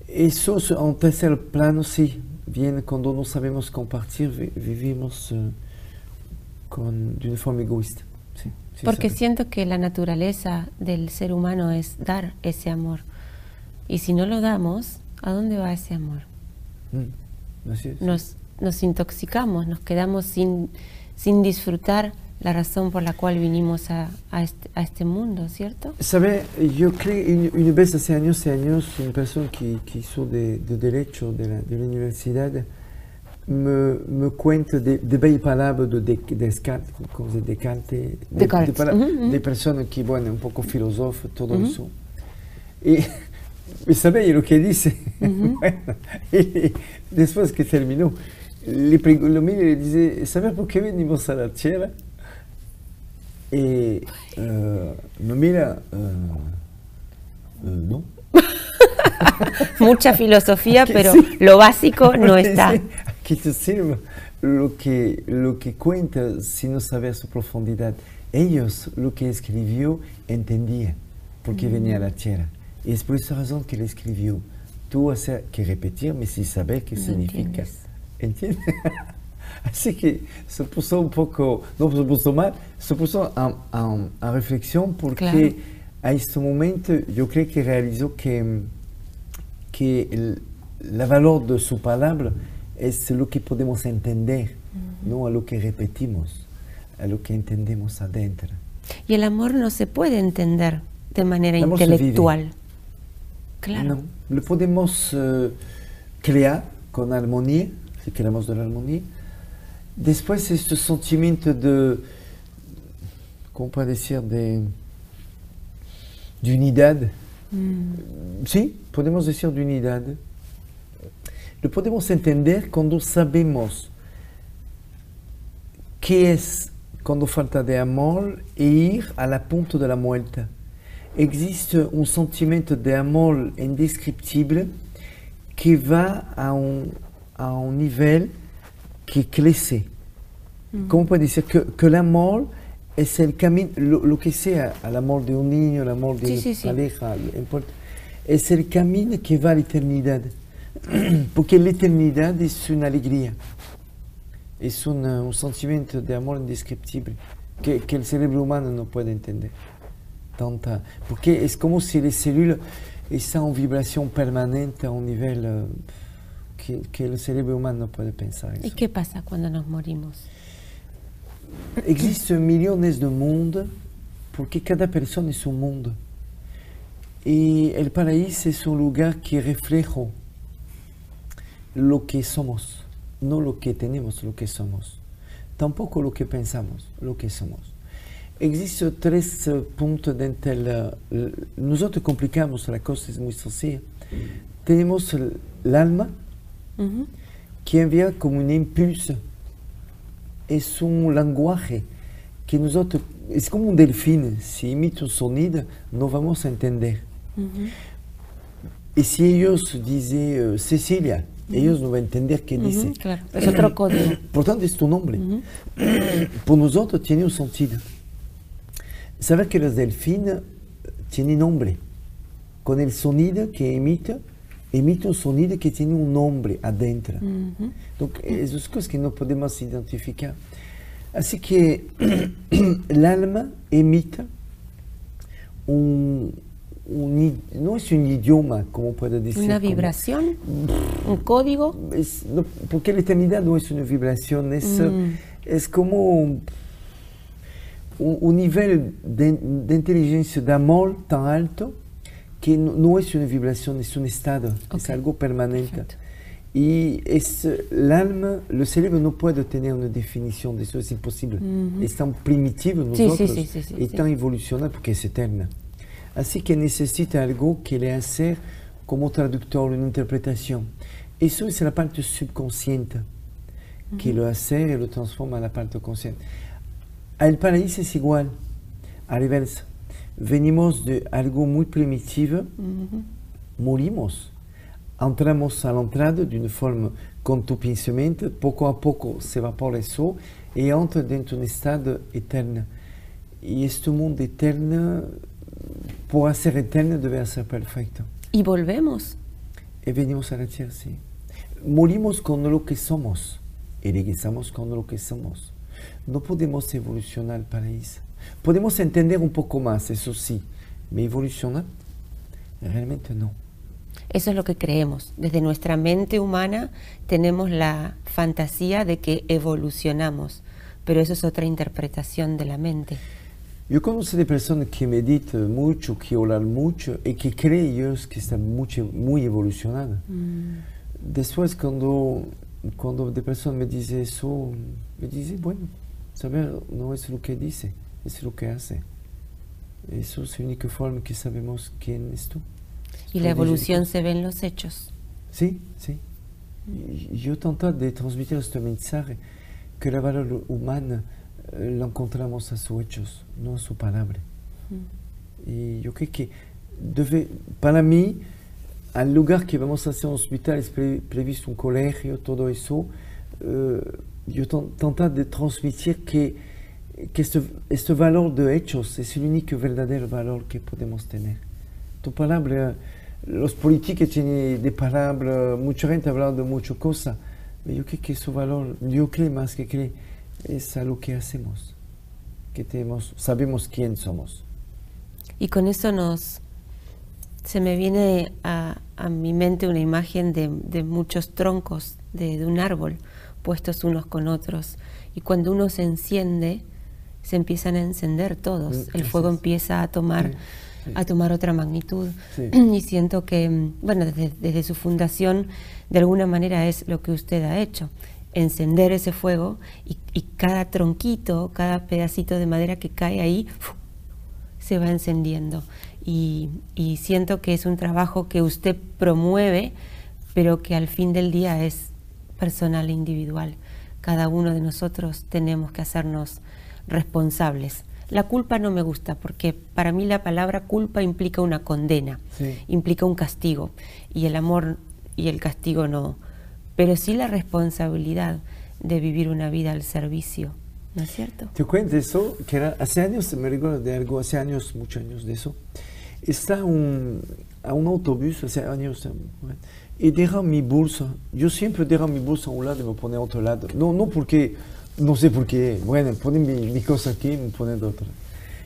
Eso, en tercer plano, sí. Viene cuando no sabemos compartir, vivimos de una forma egoísta. Sí, porque siento que la naturaleza del ser humano es dar ese amor. Y si no lo damos, ¿a dónde va ese amor? Así es. Nos intoxicamos, nos quedamos sin disfrutar la razón por la cual vinimos a este mundo, ¿cierto? ¿Sabe? Yo creo, una vez hace años, una persona que hizo de Derecho de la universidad me cuenta de bellas palabras de Descartes, de personas que, un poco filósofo, todo eso. Y ¿sabe lo que dice? Y después que terminó, lo mira y le dice, ¿sabes por qué venimos a la tierra? Y me mira, no. Mucha filosofía, pero lo básico no está. Que te sirva lo que cuenta si no sabes su profundidad. Ellos, lo que escribió, entendía porque venía a la tierra. Y es por esa razón que le escribió. Tú vas a que repetir, pero sin saber qué significa. ¿Entiendes? Así que se puso un poco, no se puso mal, se puso a reflexión porque claro. A este momento yo creo que realizó que el valor de su palabra es lo que podemos entender, no a lo que repetimos, a lo que entendemos adentro. Y el amor no se puede entender de manera intelectual. Claro. No, lo podemos crear con armonía, si queremos de la armonía. Después este sentimiento de, ¿cómo puedo decir? De unidad. Sí, podemos decir de unidad. Lo podemos entender cuando sabemos qué es cuando falta de amor e ir a la punta de la muerte. Existe un sentimiento de amor indescriptible que va a un nivel que crece. ¿Cómo puede decir? Que el amor es el camino, lo que sea, el amor de un niño, el amor de una pareja, es el camino que va a la eternidad. Porque la eternidad es una alegría, es un sentimiento de amor indescriptible que el cerebro humano no puede entender. Porque es como si las células están en vibración permanente a un nivel que el cerebro humano no puede pensar. ¿Y qué pasa cuando nos morimos? Existen millones de mundos porque cada persona es un mundo. Y el paraíso es un lugar que refleja lo que somos, no lo que tenemos, lo que somos. Tampoco lo que pensamos, lo que somos. Existen tres puntos dentro nosotros complicamos la cosa, es muy sencilla. Tenemos el alma, que envía como un impulso. Es un lenguaje que nosotros, es como un delfín, si emite un sonido, no vamos a entender. Y si ellos dicen Cecilia, ellos no van a entender qué dice. Claro. Es otro código. Por tanto, es tu nombre. Por nosotros tiene un sentido. Saber que los delfines tienen nombre. Con el sonido que emite un sonido que tiene un nombre adentro. Entonces, esas cosas que no podemos identificar. Así que el alma emite no es un idioma, como puedo decir. ¿Una vibración? ¿Un código? No, porque la eternidad no es una vibración, es como un nivel de inteligencia, de amor tan alto que no es una vibración, es un estado, es algo permanente. Perfecto. Y el alma, el cerebro no puede tener una definición de eso, es imposible. Es tan primitivo nosotros, y tan evolucionado porque es eterna. Así que necesita algo que le hace como traductor, una interpretación. Eso es la parte subconsciente, que lo hace y lo transforma en la parte consciente. El paraíso es igual, al revés. Venimos de algo muy primitivo, morimos, entramos a la entrada de una forma con tu pensamiento, poco a poco se evapora eso y entra dentro de un estado eterno. Y este mundo eterno, por ser eterno, debe ser perfecto. ¿Y volvemos? Y venimos a la tierra, sí. Morimos con lo que somos y regresamos con lo que somos. No podemos evolucionar al paraíso. Podemos entender un poco más, eso sí, ¿me evoluciona? Realmente no. Eso es lo que creemos. Desde nuestra mente humana tenemos la fantasía de que evolucionamos, pero eso es otra interpretación de la mente. Yo conozco de personas que meditan mucho, que oran mucho y que creen ellos que están muy evolucionadas. Después cuando de personas me dicen eso, me dicen, bueno, saber no es lo que dice, es lo que hace. Eso es la única forma que sabemos quién es tú. Y la evolución se ve en los hechos. Sí, sí. Y yo trato de transmitir este mensaje, que el valor humano lo encontramos a sus hechos, no a su palabra. Y yo creo que para mí, al lugar que vamos a hacer un hospital es previsto un colegio, todo eso, yo trato de transmitir que este valor de hechos es el único verdadero valor que podemos tener. Tu palabra, los políticos tienen de palabra, mucha gente habla de muchas cosas, yo creo que su valor, yo creo más que creo, es a lo que hacemos, que tenemos, sabemos quién somos. Y con eso se me viene a mi mente una imagen de muchos troncos de un árbol puestos unos con otros. Y cuando uno se enciende, se empiezan a encender todos. El fuego empieza a tomar otra magnitud. Sí. Y siento que, bueno, desde su fundación, de alguna manera es lo que usted ha hecho. Encender ese fuego y cada tronquito, cada pedacito de madera que cae ahí, se va encendiendo. Y siento que es un trabajo que usted promueve, pero que al fin del día es personal e individual. Cada uno de nosotros tenemos que hacernos responsables. La culpa no me gusta porque para mí la palabra culpa implica una condena, implica un castigo, y el amor y el castigo no, pero sí la responsabilidad de vivir una vida al servicio, ¿no es cierto? Te cuento eso, que era hace años, me recuerdo de algo, hace años, muchos años de eso, está a un autobús, hace años, y deja mi bolsa. Yo siempre dejo mi bolsa a un lado y me pone a otro lado. No porque, no sé por qué, bueno, pone mi cosa aquí y me pone de otro lado.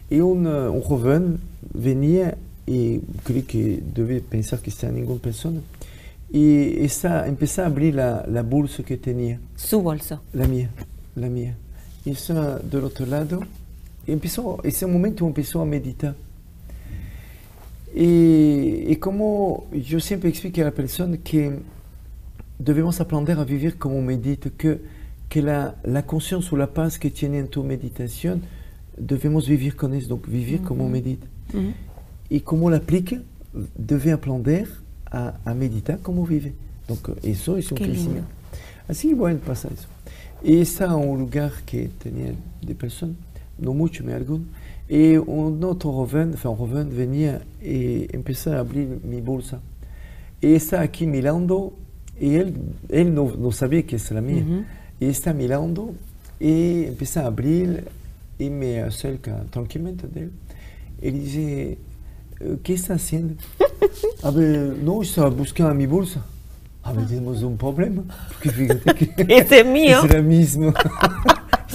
Y un joven venía y creí que debía pensar que estaba ninguna persona. Y empezó a abrir la bolsa que tenía. ¿Su bolso? La mía. Y está del otro lado. Y ese momento empezó a meditar. Y como yo siempre explico a la persona que debemos aprender a vivir como medita, que la conciencia o la paz que tiene en tu meditación, debemos vivir con eso, donc vivir como medita. Y como la aplica, debe aprender a meditar como vive. Donc eso es un crecimiento. Así que bueno, pasa eso. Y está en un lugar que tenía de personas, no mucho, pero algunos. Y un otro joven venía y empezó a abrir mi bolsa. Y está aquí mirando, y él no sabía que es la mía. Y está mirando y empieza a abrir y me acerca tranquilamente de él. Y dice, ¿qué está haciendo? A ver, no, estaba buscando mi bolsa. A ver, tenemos un problema. Porque fíjate que ese es mío. Es la misma.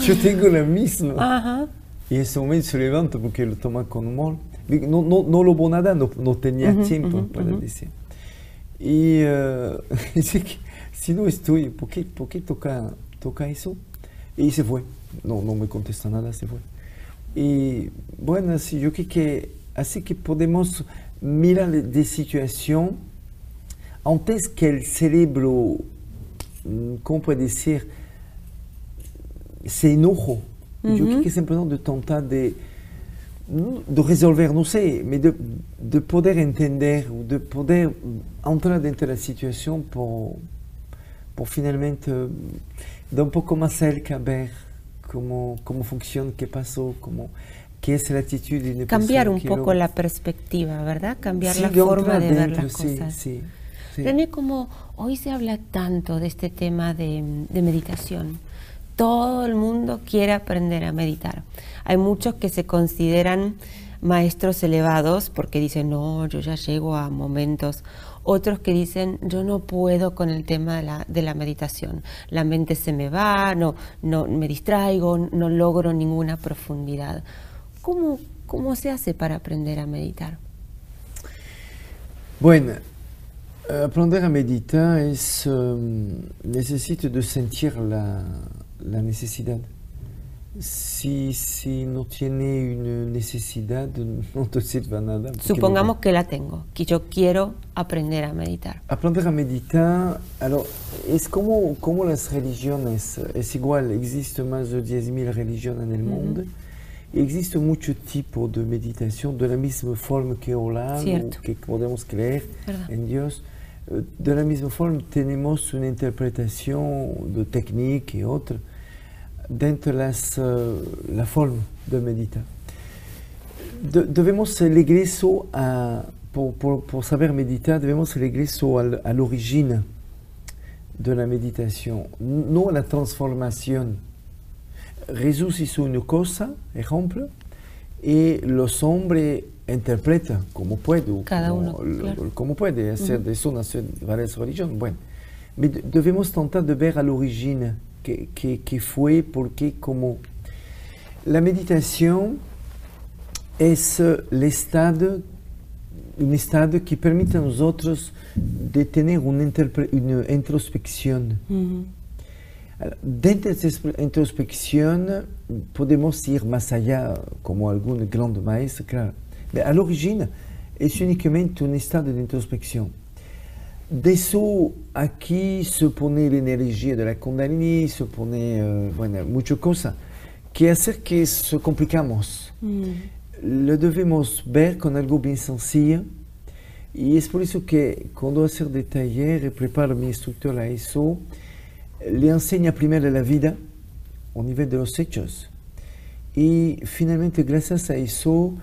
Yo tengo la misma. Ajá. Y en ese momento se levanta porque lo toma con humor. No lo veo nada, no tenía tiempo para decir. Y dice que si no estoy, ¿por qué toca eso? Y se fue. No me contesta nada, se fue. Y bueno, sí, yo creo que así que podemos mirar de situación antes que el cerebro, ¿cómo puede decir? Se enojo. Yo creo que es importante de tratar de resolver, no sé, pero de poder entender, de poder entrar dentro de la situación por finalmente dar un poco más cerca, ver cómo funciona, qué pasó, qué es la actitud de una cambiar persona. Un poco la perspectiva, ¿verdad? Cambiar la forma de ver las cosas. Sí. René, como hoy se habla tanto de este tema de meditación, todo el mundo quiere aprender a meditar. Hay muchos que se consideran maestros elevados porque dicen, no, yo ya llego a momentos. Otros que dicen, yo no puedo con el tema de la meditación. La mente se me va, no me distraigo, no logro ninguna profundidad. ¿Cómo se hace para aprender a meditar? Bueno, aprender a meditar necesita de sentir la necesidad. Si no tiene una necesidad, no te sirve nada. Supongamos que la tengo, que yo quiero aprender a meditar. Aprender a meditar, es como las religiones, es igual, existen más de 10.000 religiones en el mundo, y existe muchos tipos de meditación, de la misma forma que orar, que podemos creer en Dios. De la misma forma tenemos una interpretación de técnica y otra dentro de la forma de meditar. Debemos el regreso por saber meditar, debemos el regreso al origen de la meditación, no a la transformación. Jesús hizo una cosa, ejemplo, y los hombres interpretan como puede, cada uno, como puede hacer de eso nacer varias religiones. Bueno, Mais debemos tratar de ver a l'origine que fue, por qué, cómo. La meditación es un estado que permite a nosotros de tener una introspección. Dentro de esa introspección podemos ir más allá, como algún gran maestro, claro. Pero a l'origine es únicamente un estado de introspección. De eso aquí se pone la energía de la Kundalini, se pone, bueno, muchas cosas que hace que se complicamos. Lo debemos ver con algo bien sencillo y es por eso que cuando hacer de taller y preparo mi instructor a eso, le enseña primero la vida a nivel de los hechos y finalmente gracias a eso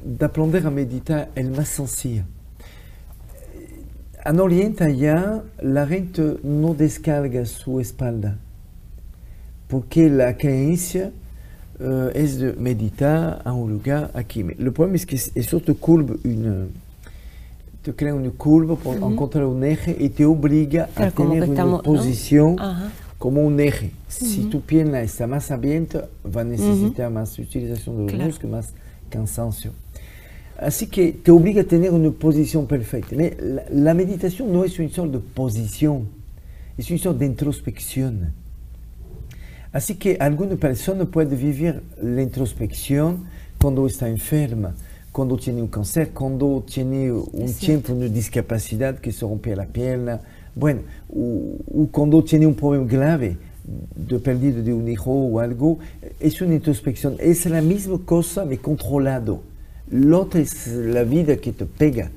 de aprender a meditar el más sencillo. En Oriente allá la gente no descarga su espalda porque la creencia es de meditar en un lugar aquí. Le problema es que eso te crea una curva por encontrar un eje y te obliga a tener una posición como un eje. Si tu pierna está más abierta, va a necesitar más utilización de los músculos, más cansancio. Así que te obliga a tener una posición perfecta. La meditación no es un solo de posición, es un solo de introspección. Así que alguna persona puede vivir la introspección cuando está enferma, cuando tiene un cáncer, cuando tiene un tiempo de discapacidad que se rompe la pierna, bueno, o cuando tiene un problema grave de pérdida de un hijo o algo, es una introspección. Es la misma cosa, pero controlado. Lo otro es la vida que te pega.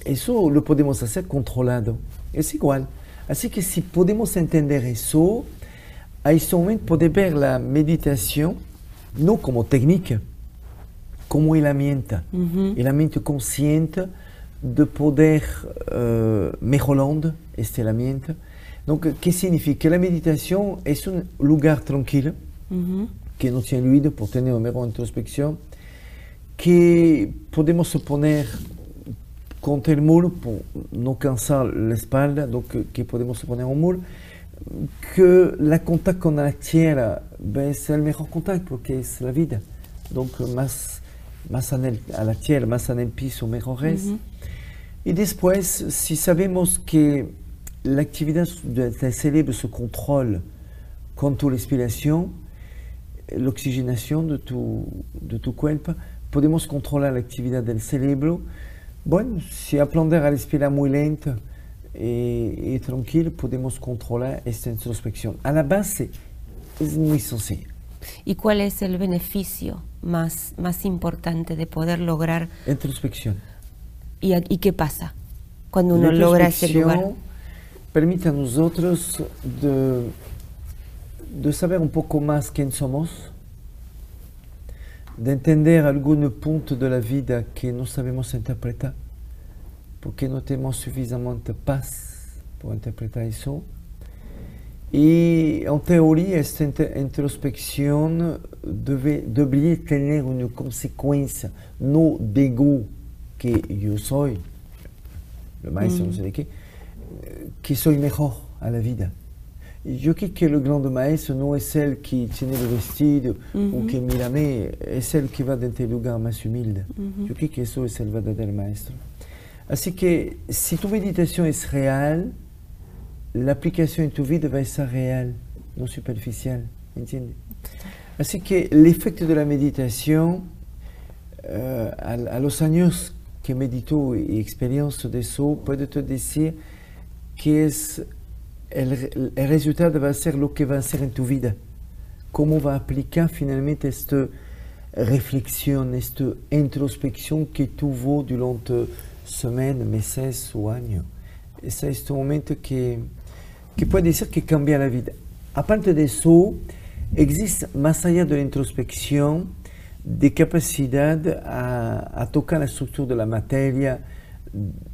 Eso lo podemos hacer controlado. Es igual. Así que si podemos entender eso, a ese momento puede ver la meditación no como técnica, como herramienta consciente de poder mejorando esta herramienta. Donc, ¿qué significa? La meditación es un lugar tranquilo, que no tiene ruido por tener una mejor introspección, que podemos poner contra el muro por no cansar la espalda, donc que podemos poner un muro, que el contacto con la tierra es el mejor contacto porque es la vida, donc más a la tierra, más en el piso, mejor es. Y después, si sabemos que la actividad del cerebro se controla con tu respiración, la oxigenación de tu cuerpo, podemos controlar la actividad del cerebro. Bueno, si aprender a respirar muy lento y tranquilo, podemos controlar esta introspección. A la base es muy sencillo. ¿Y cuál es el beneficio más importante de poder lograr? Introspección. ¿Y qué pasa cuando uno logra ese lugar? Permite a nosotros de saber un poco más quién somos, de entender algún punto de la vida que no sabemos interpretar, porque no tenemos suficientemente paz para interpretar eso. Y en teoría esta introspección debería tener una consecuencia, no digo que yo soy, el maestro no sé de qué, que soy mejor a la vida. Yo creo que el gran maestro no es el que tiene el vestido o que mírame, es el que va desde el lugar más humilde. Yo creo que eso es el verdadero maestro. Así que si tu meditación es real, la aplicación en tu vida va a ser real, no superficial, ¿entiendes? Así que el efecto de la meditación, a los años que medito y experiencia de eso, puedo te decir que es el resultado va a ser lo que va a ser en tu vida. Cómo va a aplicar finalmente esta reflexión, esta introspección que tuvo durante semanas, meses o años. Es este momento que puede ser que cambia la vida. Aparte de eso, existe más allá de la introspección de capacidad a tocar la estructura de la materia.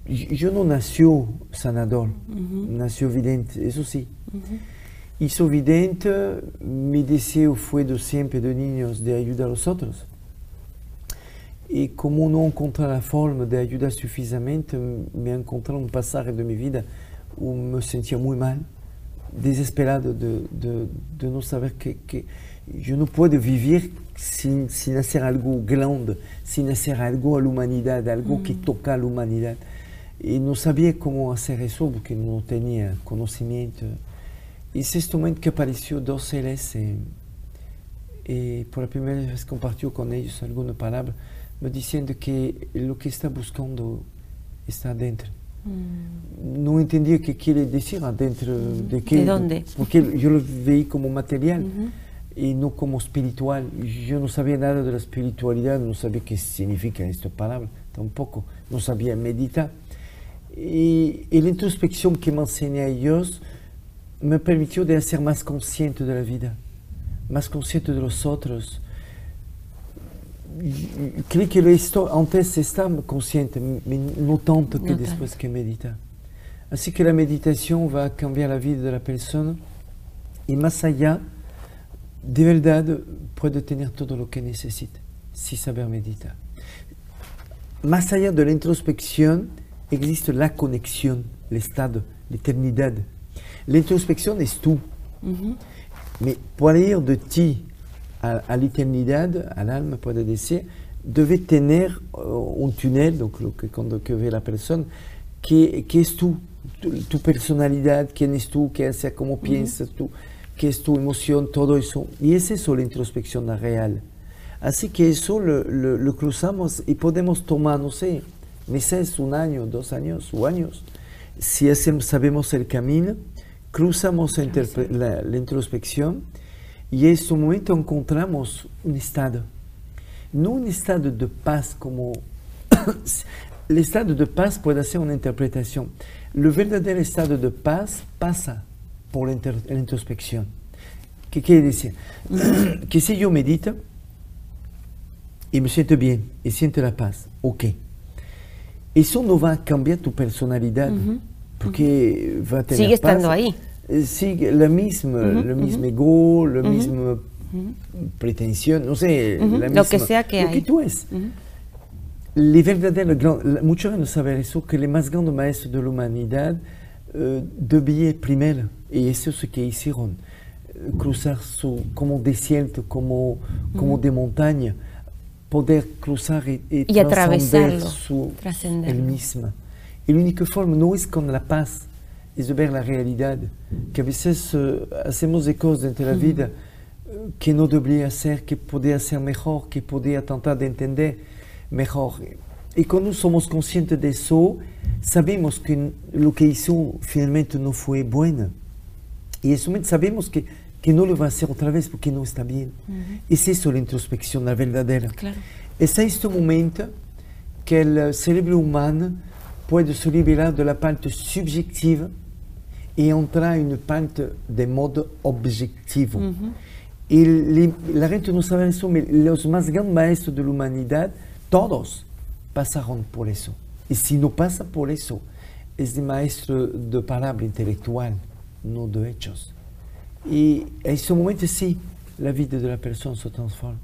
Yo no nació sanador, nació vidente, eso sí. Y soy vidente, mi deseo fue de siempre de niños de ayudar a los otros. Y como no encontré la forma de ayudar suficientemente, me encontré un pasaje de mi vida où me sentais muy mal, desesperado de no saber que yo no puedo vivir sin hacer algo grande, sin hacer algo a la humanidad, algo que toca a la humanidad. Y no sabía cómo hacer eso porque no tenía conocimiento. Y es este momento que apareció dos seres y por la primera vez compartió con ellos alguna palabra, me diciendo que lo que está buscando está adentro. No entendía qué quiere decir adentro, de qué. ¿De dónde? Porque yo lo veía como material y no como espiritual. Yo no sabía nada de la espiritualidad, no sabía qué significa esta palabra tampoco, no sabía meditar. Y la introspección que me enseña a ellos me permitió de ser más consciente de la vida, más consciente de los otros. Creo que esto antes estaba consciente, no tanto que después que medita. Así que la meditación va a cambiar la vida de la persona y más allá, de verdad, puede tener todo lo que necesita, si saber meditar. Más allá de la introspección, existe la conexión, el estado, la eternidad. La introspección es tú. Mais para ir de ti a la eternidad, al alma, puede decir, debe tener un túnel, donc cuando ve la persona, que es tú, tu personalidad, quién es tú, qué haces, cómo piensas tú, qué es tu emoción, todo eso. Y es eso la introspección real. Así que eso lo cruzamos y podemos tomar, no sé, meses, un año, 2 años o años. Si sabemos el camino, cruzamos la introspección y en este momento encontramos un estado. No un estado de paz como... el estado de paz puede ser una interpretación. El verdadero estado de paz pasa por la introspección. ¿Qué quiere decir? Que si yo medito y me siento bien y siento la paz, ok. Eso no va a cambiar tu personalidad, porque va a tener sigue paz. Estando ahí. Sigue la misma, el mismo ego, la misma pretensión, no sé, la misma, lo que sea que lo hay. Que tú es. Le verdadero, muchos van a saber eso, que el más grande maestro de la humanidad debía primero, y eso es lo que hicieron, cruzar como desierto, como de montaña, poder cruzar y atravesarlo, el mismo. Y la única forma no es con la paz, es de ver la realidad, que a veces hacemos de cosas dentro de la vida que no debería hacer, que podría ser mejor, que podría tratar de entender mejor. Y cuando somos conscientes de eso, sabemos que lo que hizo finalmente no fue bueno. Y en ese momento sabemos que no lo va a hacer otra vez porque no está bien. Es eso la introspección, la verdadera. Claro. Es en este momento que el cerebro humano puede se liberar de la parte subjetiva y entrar en una parte de modo objetivo. Y la gente no sabe eso, pero los más grandes maestros de la humanidad, todos pasaron por eso. Y si no pasa por eso, es de maestro de palabra intelectual, no de hechos. Y en ese momento sí, la vida de la persona se transforma.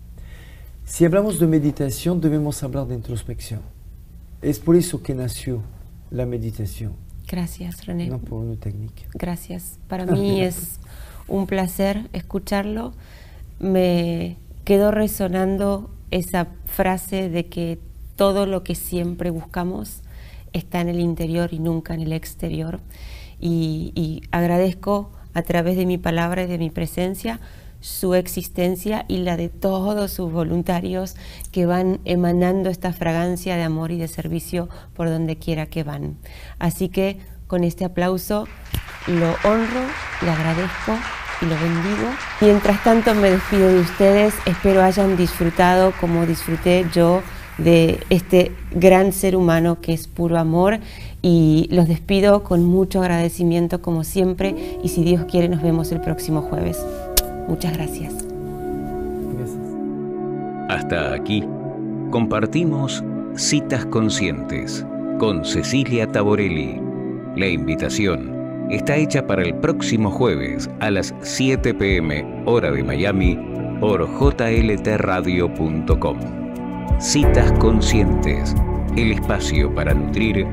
Si hablamos de meditación, debemos hablar de introspección. Es por eso que nació la meditación. Gracias, René. No por una técnica. Gracias. Para mí es un placer escucharlo. Me quedó resonando esa frase de que todo lo que siempre buscamos está en el interior y nunca en el exterior. Y agradezco a través de mi palabra y de mi presencia su existencia y la de todos sus voluntarios que van emanando esta fragancia de amor y de servicio por donde quiera que van. Así que con este aplauso lo honro, le agradezco y lo bendigo. Mientras tanto me despido de ustedes, espero hayan disfrutado como disfruté yo de este gran ser humano que es puro amor, y los despido con mucho agradecimiento como siempre, y si Dios quiere nos vemos el próximo jueves. Muchas gracias. Gracias. Hasta aquí compartimos Citas Conscientes con Cecilia Taborelli. La invitación está hecha para el próximo jueves a las 7 p.m. hora de Miami por jltradio.com. Citas Conscientes, el espacio para nutrir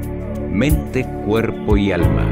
mente, cuerpo y alma.